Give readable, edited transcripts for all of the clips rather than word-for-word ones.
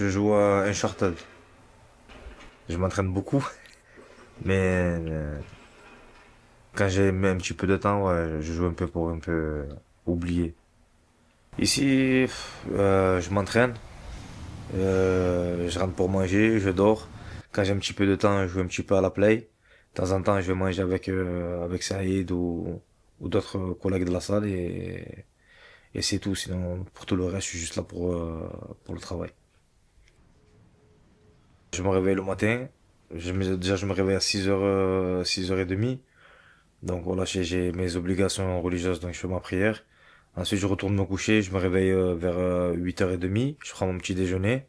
Je joue à Uncharted. Je m'entraîne beaucoup, mais quand j'ai un petit peu de temps, ouais, je joue un peu pour un peu oublier. Ici, je m'entraîne, je rentre pour manger, je dors. Quand j'ai un petit peu de temps, je joue un petit peu à la play. De temps en temps, je vais manger avec Saïd ou d'autres collègues de la salle et c'est tout. Sinon, pour tout le reste, je suis juste là pour le travail. Je me réveille le matin. Déjà, je me réveille à 6h, 6h30. Donc voilà, j'ai mes obligations religieuses, donc je fais ma prière. Ensuite, je retourne me coucher, je me réveille vers 8h30, je prends mon petit déjeuner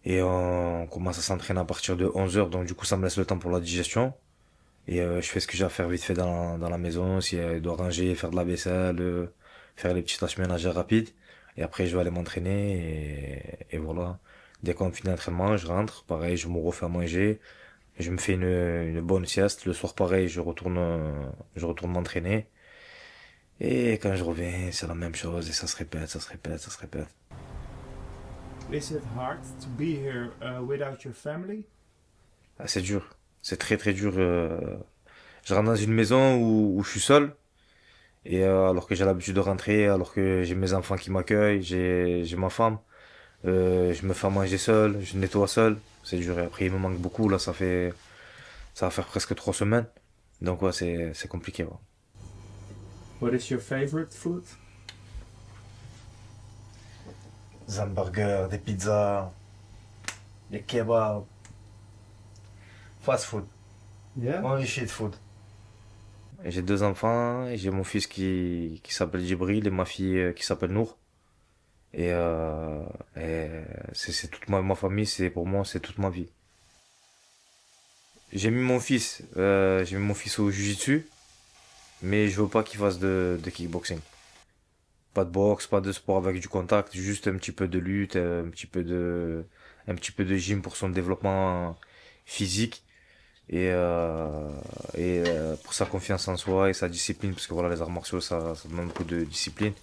et on commence à s'entraîner à partir de 11h, donc du coup ça me laisse le temps pour la digestion. Et je fais ce que j'ai à faire vite fait dans la maison, si elle doit ranger, faire de la vaisselle, faire les petites tâches ménagères rapides. Et après, je vais aller m'entraîner et voilà. Dès qu'on finit l'entraînement, je rentre, pareil, je me refais à manger, je me fais une bonne sieste. Le soir, pareil, je retourne m'entraîner. Et quand je reviens, c'est la même chose et ça se répète, ça se répète, ça se répète. Is it hard to be here without your family? Ah, c'est dur. C'est très très dur. Je rentre dans une maison où je suis seul. Et alors que j'ai l'habitude de rentrer, alors que j'ai mes enfants qui m'accueillent, j'ai ma femme. Je me fais à manger seul, je nettoie seul. C'est dur. Et après, il me manque beaucoup. Là, ça va faire presque 3 semaines. Donc ouais, c'est compliqué. Ouais. What is your favorite food? Des hamburgers, des pizzas, des kebabs, fast food, Yeah. only shit food. J'ai deux enfants, et j'ai mon fils qui s'appelle Djibril et ma fille qui s'appelle Nour. Et c'est toute ma famille, c'est pour moi, c'est toute ma vie. J'ai mis mon fils au jiu-jitsu, mais je veux pas qu'il fasse de kickboxing. Pas de boxe, pas de sport avec du contact, juste un petit peu de lutte, un petit peu de gym pour son développement physique et pour sa confiance en soi et sa discipline, parce que voilà, les arts martiaux, ça demande beaucoup de discipline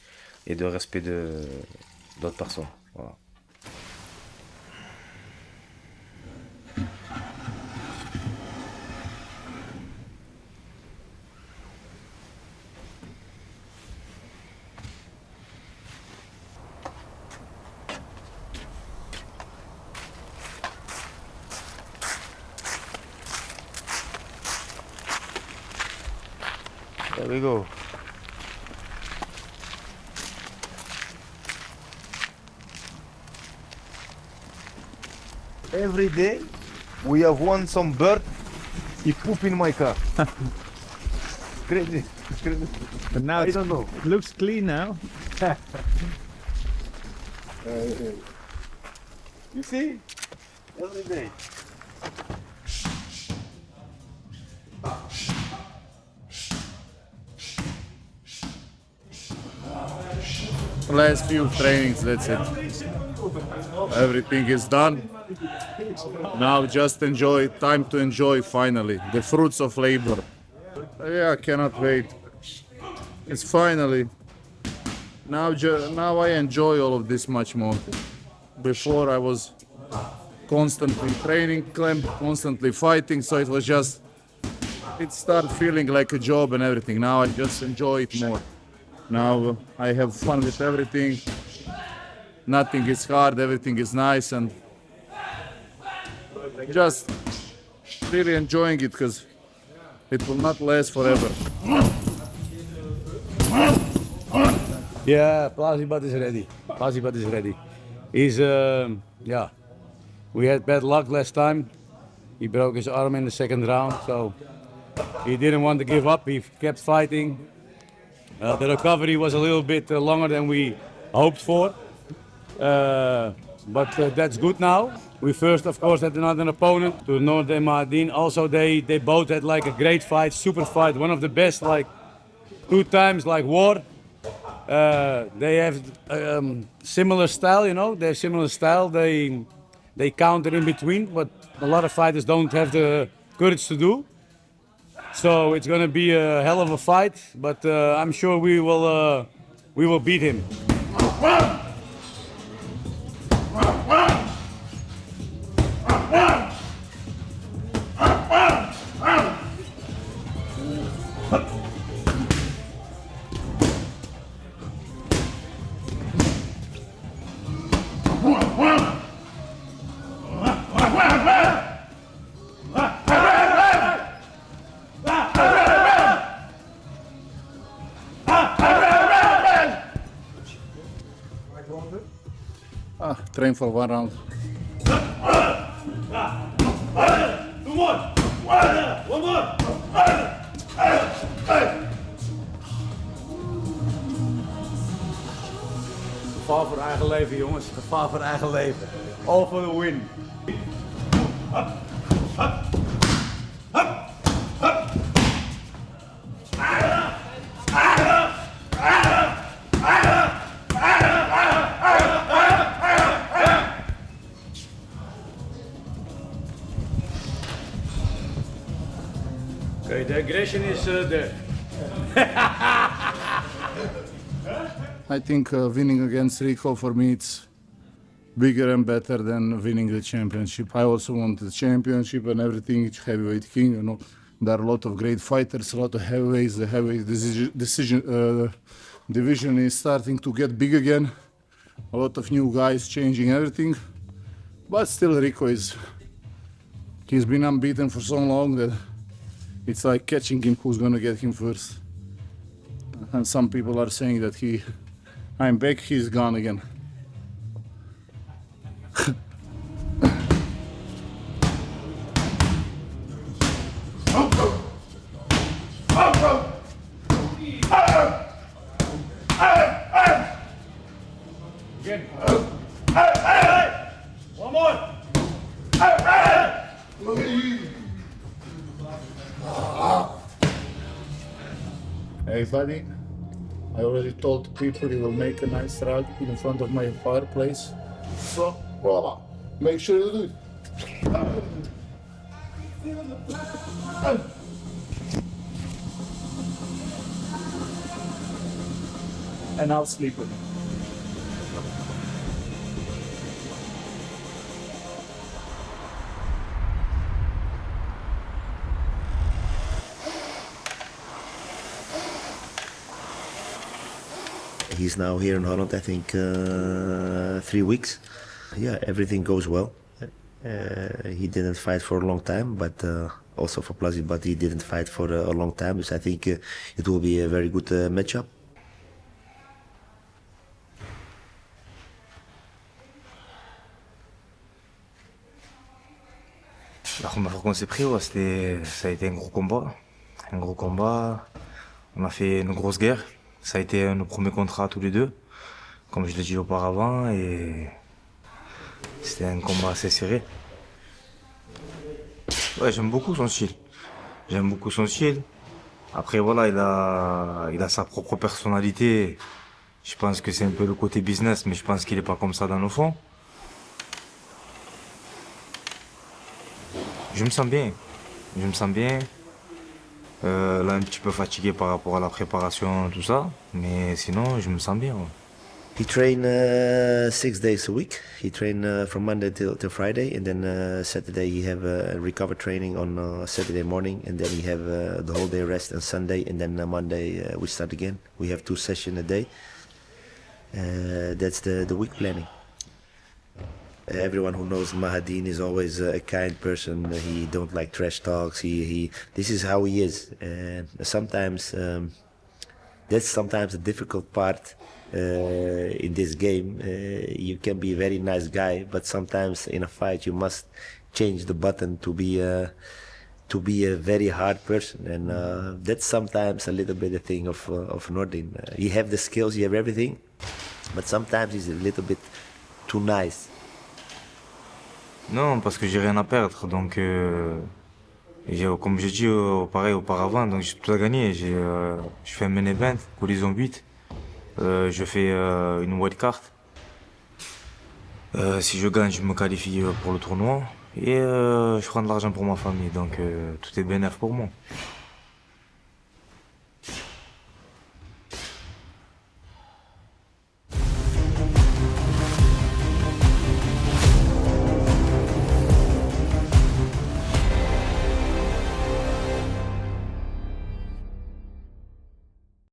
et de respect d'autres personnes. Voilà. There we go. Every day we have some bird. He poop in my car. Crazy. Crazy. But now I don't know. it looks clean now. You see? Every day. Last few trainings, that's it. Everything is done. Now just enjoy, time to enjoy finally the fruits of labor. Yeah, I cannot wait. It's finally. Now I enjoy all of this much more. Before I was constantly training camp, constantly fighting, so it started feeling like a job and everything. Now I just enjoy it more. Now I have fun with everything. Nothing is hard, everything is nice, and just really enjoying it because it will not last forever. Yeah, Plazibat is ready. Plazibat is ready. Yeah. We had bad luck last time. He broke his arm in the second round, so he didn't want to give up. He kept fighting. The recovery was a little bit longer than we hoped for. But that's good now. We first, of course, had another opponent, to Nord and Mahadin. Also, they both had like a great fight, super fight, one of the best, like 2 times like war. They have similar style, you know. They have similar style. They counter in between, but a lot of fighters don't have the courage to do. So it's gonna be a hell of a fight, but I'm sure we will beat him. train for 1 round. Gevaar voor eigen leven, jongens. Gevaar voor eigen leven. All for the win. Okay, the aggression is there. I think winning against Rico for me it's bigger and better than winning the championship. I also want the championship and everything. It's heavyweight king, you know. There are a lot of great fighters, a lot of heavyweights. The heavyweight division is starting to get big again. A lot of new guys changing everything. But still Rico he's been unbeaten for so long that it's like catching him who's gonna get him first. And some people are saying that I'm back, he's gone again. Again. One more. Hey buddy, I already told people you will make a nice rug in front of my fireplace. So, voila, make sure you do it. And I'll sleep with it. He's now here in Holland, I think 3 weeks. Yeah, everything goes well. He didn't fight for a long time, but also for Plassi, but he didn't fight for a long time. So I think it will be a very good matchup. La première fois qu'on s'est pris, ouais, ça a été un gros combat. Un gros combat. On a fait une grosse guerre. Ça a été nos premiers contrats tous les deux, comme je l'ai dit auparavant, et c'était un combat assez serré. Ouais, j'aime beaucoup son style. J'aime beaucoup son style. Après, voilà, il a sa propre personnalité. Je pense que c'est un peu le côté business, mais je pense qu'il est pas comme ça dans le fond. Je me sens bien. Je me sens bien. Là, un petit peu fatigué par rapport à la préparation, tout ça. Mais sinon, je me sens bien. Ouais. He train 6 days a week. He train from Monday till Friday, and then Saturday he have recover training on Saturday morning, and then he have the whole day rest on Sunday, and then Monday we start again. We have 2 sessions a day. That's the week planning. Everyone who knows Mahadine is always a kind person. He don't like trash talks. This is how he is. And sometimes that's sometimes a difficult part in this game. You can be a very nice guy, but sometimes in a fight you must change the button to be a very hard person, and that's sometimes a little bit a thing of Nordin. You have the skills, you have everything, but sometimes he's a little bit too nice. Non, parce que j'ai rien à perdre. Donc, comme j'ai dit pareil auparavant, donc j'ai tout à gagner. Je fais un main event, Horizon 8. Je fais une wild card. Si je gagne, je me qualifie pour le tournoi. Et je prends de l'argent pour ma famille. Donc, tout est bénéf pour moi.